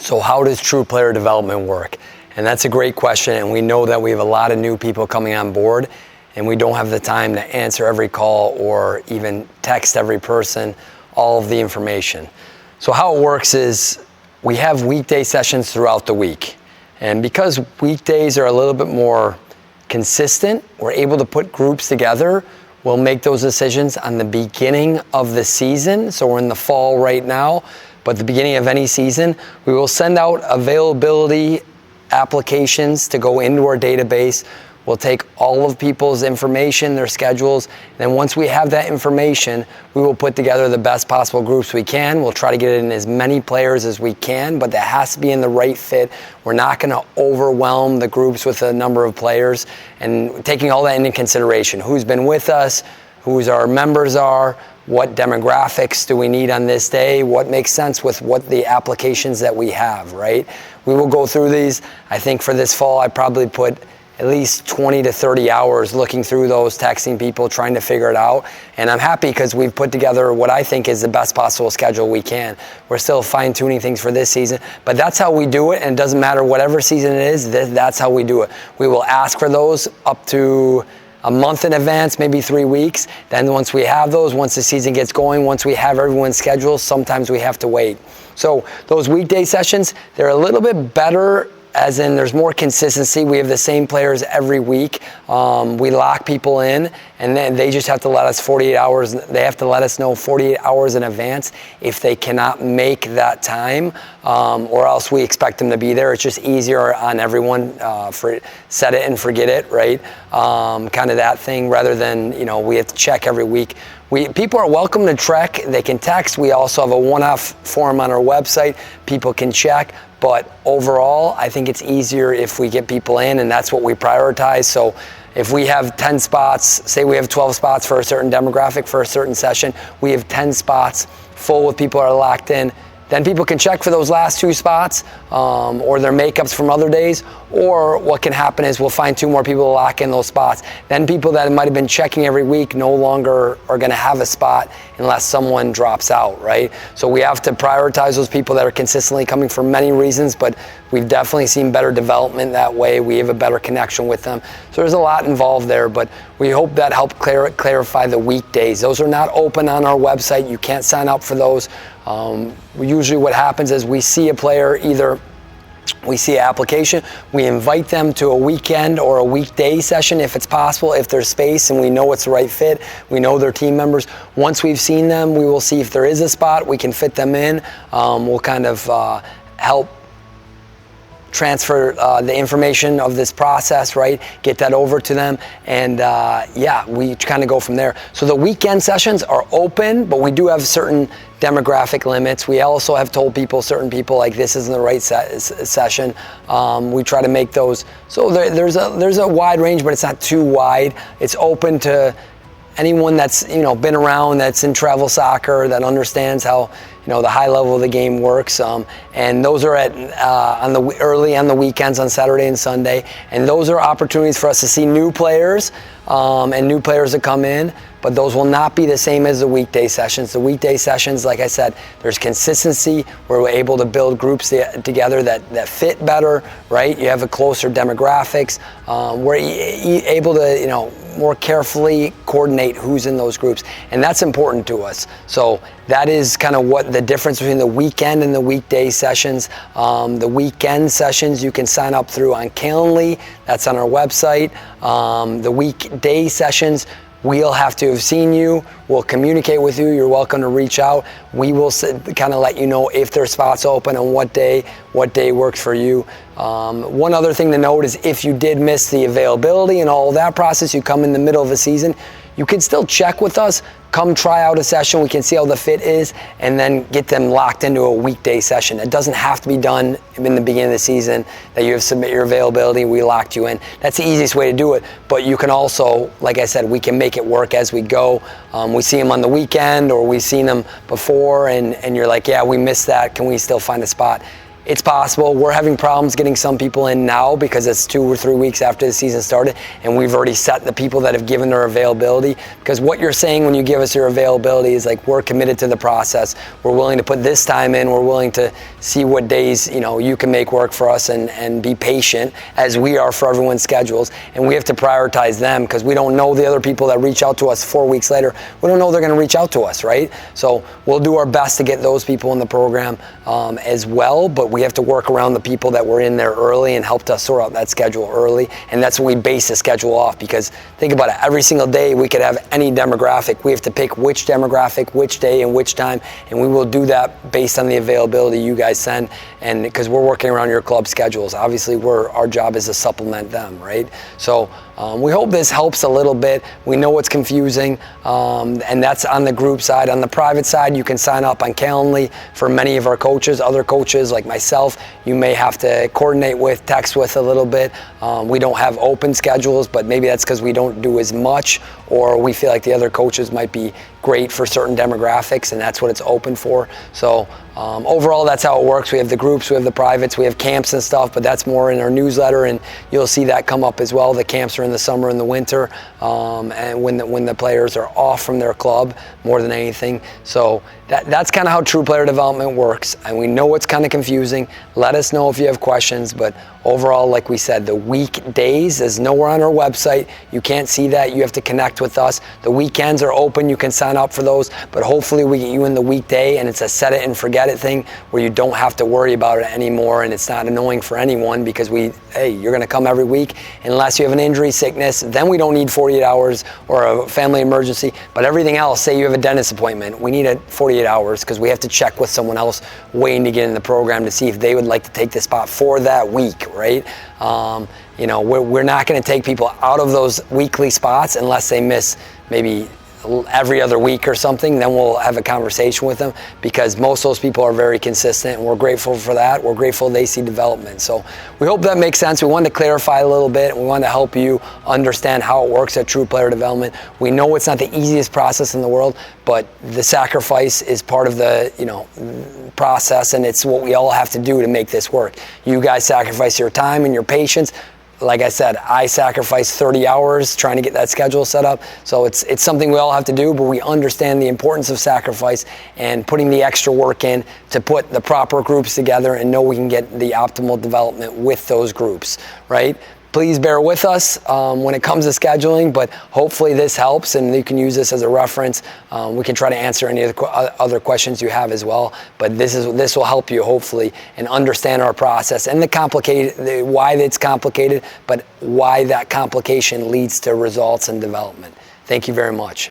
So how does true player development work? And that's a great question, and we know that we have a lot of new people coming on board, and we don't have the time to answer every call or even text every person all of the information. So how it works is we have weekday sessions throughout the week. And because weekdays are a little bit more consistent, we're able to put groups together. We'll make those decisions on the beginning of the season. So we're in the fall right now, but the beginning of any season, we will send out availability applications to go into our database. We'll take all of people's information, their schedules, and then once we have that information, we will put together the best possible groups we can. We'll try to get in as many players as we can, but that has to be in the right fit. We're not going to overwhelm the groups with a number of players, and taking all that into consideration. Who's been with us, who our members are, what demographics do we need on this day, what makes sense with what the applications that we have, right? We will go through these. I think for this fall, I probably put at least 20 to 30 hours looking through those, texting people, trying to figure it out. And I'm happy because we've put together what I think is the best possible schedule we can. We're still fine-tuning things for this season, but that's how we do it, and it doesn't matter whatever season it is, that's how we do it. We will ask for those up to a month in advance, maybe 3 weeks. Then once we have those, once the season gets going, once we have everyone's schedule, sometimes we have to wait. So those weekday sessions, they're a little bit better, as in there's more consistency. We have the same players every week. We lock people in, and then they just have to let us 48 hours. They have to let us know 48 hours in advance if they cannot make that time, or else we expect them to be there. It's just easier on everyone for set it and forget it, right? Kind of that thing, rather than we have to check every week. People are welcome to trek. They can text. We also have a one-off form on our website. People can check. But overall, I think it's easier if we get people in, and that's what we prioritize. So if we have 10 spots, say we have 12 spots for a certain demographic for a certain session, we have 10 spots full with people that are locked in. Then people can check for those last 2 spots, or their makeups from other days, or what can happen is we'll find 2 more people to lock in those spots. Then people that might have been checking every week no longer are going to have a spot unless someone drops out, right? So we have to prioritize those people that are consistently coming for many reasons, but we've definitely seen better development that way. We have a better connection with them. So there's a lot involved there, but we hope that helped clarify the weekdays. Those are not open on our website. You can't sign up for those. Usually what happens is we see a player, either we see an application, we invite them to a weekend or a weekday session if it's possible, if there's space and we know it's the right fit, we know their team members. Once we've seen them, we will see if there is a spot, we can fit them in. We'll kind of help transfer the information of this process, right? Get that over to them, and we kind of go from there. So the weekend sessions are open, but we do have certain demographic limits. We also have told certain people, like, this isn't the right session. We try to make those, so there's a wide range, but it's not too wide. It's open to anyone that's been around, that's in travel soccer, that understands how the high level of the game works, and those are early on the weekends, on Saturday and Sunday, and those are opportunities for us to see new players and new players that come in. But those will not be the same as the weekday sessions. The weekday sessions, like I said, there's consistency where we're able to build groups together that fit better, right? You have a closer demographics. We're able to, more carefully coordinate who's in those groups, and that's important to us. So that is kind of what the difference between the weekend and the weekday sessions. The weekend sessions you can sign up through on Calendly. That's on our website. The weekday sessions, we'll have to have seen you. We'll communicate with you. You're welcome to reach out. We will kind of let you know if there's spots open and what day works for you. One other thing to note is if you did miss the availability and all of that process, you come in the middle of a season, you can still check with us. Come try out a session. We can see how the fit is, and then get them locked into a weekday session. It doesn't have to be done in the beginning of the season that you have submit your availability, we locked you in. That's the easiest way to do it. But you can also, like I said, we can make it work as we go. We see them on the weekend, or we've seen them before, and you're like, yeah, we missed that. Can we still find a spot? it's possible. We're having problems getting some people in now because it's 2 or 3 weeks after the season started, and we've already set the people that have given their availability. Because what you're saying when you give us your availability is like, we're committed to the process. We're willing to put this time in. We're willing to see what days you can make work for us, and be patient as we are for everyone's schedules. And we have to prioritize them because we don't know the other people that reach out to us 4 weeks later. We don't know they're going to reach out to us, right? So we'll do our best to get those people in the program as well, but we have to work around the people that were in there early and helped us sort out that schedule early. And that's what we base the schedule off, because think about it, every single day we could have any demographic. We have to pick which demographic, which day, and which time, and we will do that based on the availability you guys send, and because we're working around your club schedules. Obviously, our job is to supplement them, right? So we hope this helps a little bit. We know it's confusing, and that's on the group side. On the private side, you can sign up on Calendly for many of our coaches. Other coaches like myself, you may have to coordinate with, text with a little bit. We don't have open schedules, but maybe that's because we don't do as much, or we feel like the other coaches might be great for certain demographics, and that's what it's open for. So overall, that's how it works. We have the groups, we have the privates, we have camps and stuff, but that's more in our newsletter, and you'll see that come up as well. The camps are in the summer and the winter, and when the players are off from their club more than anything. So that's kind of how true player development works, and we know it's kind of confusing. Let us know if you have questions, but overall, like we said, the weekdays is nowhere on our website. You can't see that. You have to connect with us. The weekends are open. You can sign up for those, but hopefully we get you in the weekday, and it's a set it and forget it thing where you don't have to worry about it anymore, and it's not annoying for anyone, because you're going to come every week unless you have an injury, sickness. Then we don't need 48 hours or a family emergency, but everything else, say you have a dentist appointment, we need 48 hours because we have to check with someone else waiting to get in the program to see if they would like to take the spot for that week, right? We're not going to take people out of those weekly spots unless they miss maybe every other week or something. Then we'll have a conversation with them, because most of those people are very consistent, and we're grateful for that. We're grateful they see development. So we hope that makes sense. We wanted to clarify a little bit, and we wanted to help you understand how it works at True Player Development. We know it's not the easiest process in the world, but the sacrifice is part of the process, and it's what we all have to do to make this work. You guys sacrifice your time and your patience. Like I said, I sacrificed 30 hours trying to get that schedule set up. So it's something we all have to do, but we understand the importance of sacrifice and putting the extra work in to put the proper groups together and know we can get the optimal development with those groups, right? Please bear with us when it comes to scheduling, but hopefully this helps, and you can use this as a reference. We can try to answer any other questions you have as well, but this will help you hopefully and understand our process and why it's complicated, but why that complication leads to results and development. Thank you very much.